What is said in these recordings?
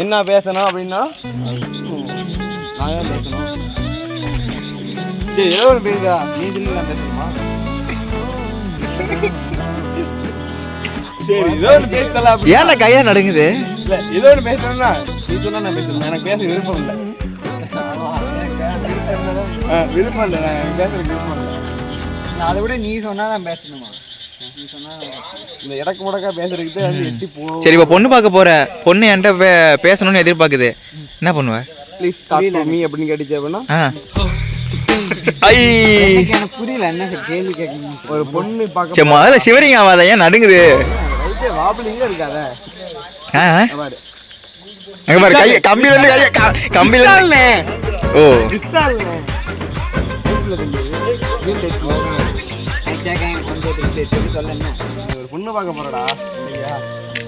என்ன பேசணும் அப்படின்னா நான் ஏன் பேசணும்? சரி ஏதோ ஒன்று பேசுதா, நீ சொல்லி நான் பேசணுமா? சரி ஏதோ ஒன்று பேசலாம். ஏன்டா கையா நடுங்குது? இல்லை ஏதோ ஒன்று பேசணும்னா நீ சொன்னா நான் பேசணும். எனக்கு பேச விருப்பம் இல்லை. விருப்பம் இல்லை, நான் பேசுறதுக்கு விருப்பம் இல்லை. அதை விட நீ சொன்னா நான் பேசணுமா? நீ சொன்னா இந்த இடக்கு முடக்கா பேசுறதுக்கு வந்து எட்டி போ. சரி இப்போ பொண்ணு பார்க்க போற, பொண்ணு என்கிட்ட பேசணும்னு எதிர்பார்க்குது, என்ன பண்ணுவ? ப்ளீஸ் டாக் டு மீ அப்படின்னு கேட்டுச்சு அப்படின்னா எனக்கு புரியல என்ன கேள்வி கேட்கணும். ஒரு பொண்ணு பார்க்க சரி முதல்ல சிவரிங் ஆகாத, ஏன் நடுங்குது? ரைட்டே வாபிளிங்க இருக்காத. பாரு அங்க பாரு, கைய கம்பில இருந்து கம்பில இருந்து. ஓ ஒரு பொண்ணு பார்க்க போறடா இல்லையா?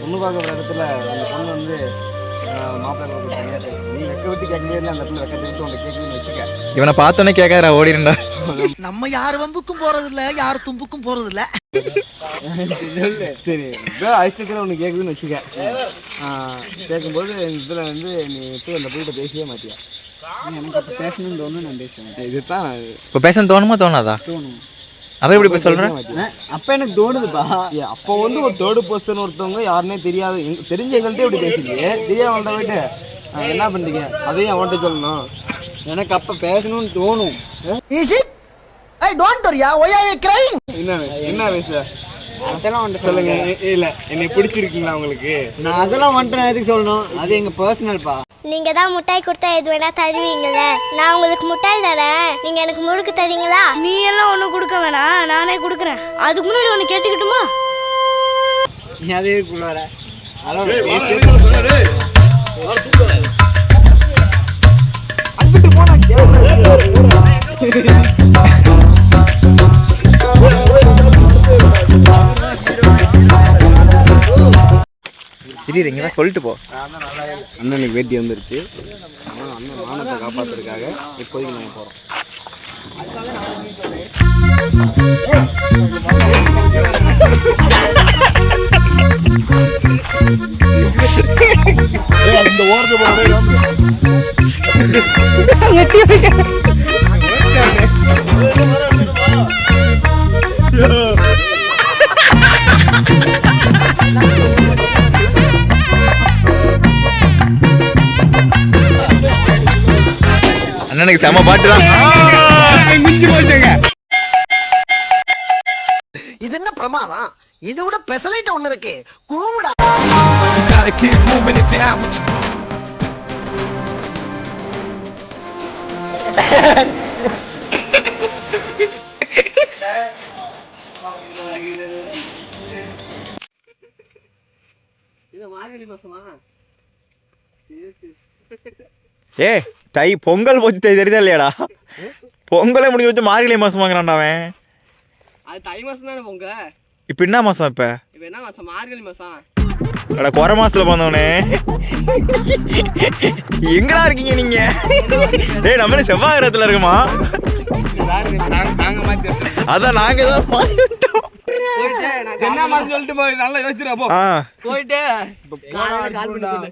பொண்ணு பார்க்க போற இடத்துல அந்த பொண்ணு வந்து மாப்பிள்ளை நீ வெக்க விட்டு கேட்கவே இல்லை. அந்த இடத்துல வெக்க தெரிவித்து உங்களை கேட்கணும்னு வச்சுக்க. இவனை பார்த்தோன்னே கேட்காரா ஓடிடுண்டா. நம்ம யார் வம்புக்கும் போறது இல்ல, யார் தும்புக்கும் போறது இல்ல. சரி ஐஸ்வரத்தில் ஒன்று கேட்குதுன்னு வச்சுக்க. கேட்கும்போது இதில் வந்து நீ போய் அந்த பொண்ணு பேசவே மாட்டியா? எனக்கு அப்போ பேசணும்னு தோணும், நான் பேசுவேன். இதுதான் இப்போ பேச தோணுமா தோணாதா? தோணும். அவன் எப்படி போய் சொல்கிறேன்? அப்போ எனக்கு தோணுதுப்பா. அப்போ வந்து ஒரு தேர்டு பர்சன் ஒருத்தவங்க யாருன்னே தெரியாது, தெரிஞ்ச எங்கள்கிட்ட இப்படி பேசுறீங்க, தெரியாமல்ட்ட போயிட்டு என்ன பண்ணுறீங்க அதையும் அவன்கிட்ட சொல்லணும். எனக்கு அப்போ பேசணும்னு தோணும். என்ன பேச அதெல்லாம் வந்துட்டு சொல்லுங்க. இல்லை என்னை பிடிச்சிருக்கீங்களா உங்களுக்கு? நான் அதெல்லாம் வந்துட்டு நான் எதுக்கு சொல்லணும்? அது எங்கள் பர்சனல்ப்பா. நீங்க தான் முட்டாய் கொடுத்தா எது வேணா தருவீங்கல்ல, நான் உங்களுக்கு முட்டாய் தரேன், நீங்க எனக்கு முறுக்கு தரீங்களா? நீ எல்லாம் ஒன்றும் கொடுக்க வேணாம், நானே கொடுக்குறேன். அதுக்கு முன்னாடி ஒன்று கேட்டுக்கிட்டுமா? நீ அதே இருக்குள்ள வர திடீர் இங்கெல்லாம் சொல்லிட்டு போ. அண்ணனுக்கு வேட்டி வந்துருச்சு. அண்ணன் மானத்தை காப்பாற்றுறதுக்காக இப்போதைக்கு நாங்கள் போகிறோம். இந்த ஓரத்தை அண்ணனுக்கு செம பாட்டு தான். இது என்ன பிரமாதம்? இதை விட பெசலைட் ஒண்ணு இருக்கு, கூமுடா. ஏ தை பொங்கல் போச்சு தெரியுதா இல்லையாடா? பொங்கலே முடிஞ்சு வச்சு மார்கழி மாசம் வாங்குறான்டா அவன். அது தை மாசம் தானே பொங்க. இப்போ என்ன மாசம்? இப்போ என்ன மாசம்? மார்கழி மாசம். அட குறை மாசத்துல பிறந்தவனே, எங்கடா இருக்கீங்க நீங்க? டேய் நம்ம செவ்வாய் கிரகத்துல இருக்குமா? அதான் நாங்க தான் என்ன மாதிரி சொல்லிட்டு போய் நல்லா யோசிச்சுடா போ. போயிட்டு கால் பண்ணி சொல்லு.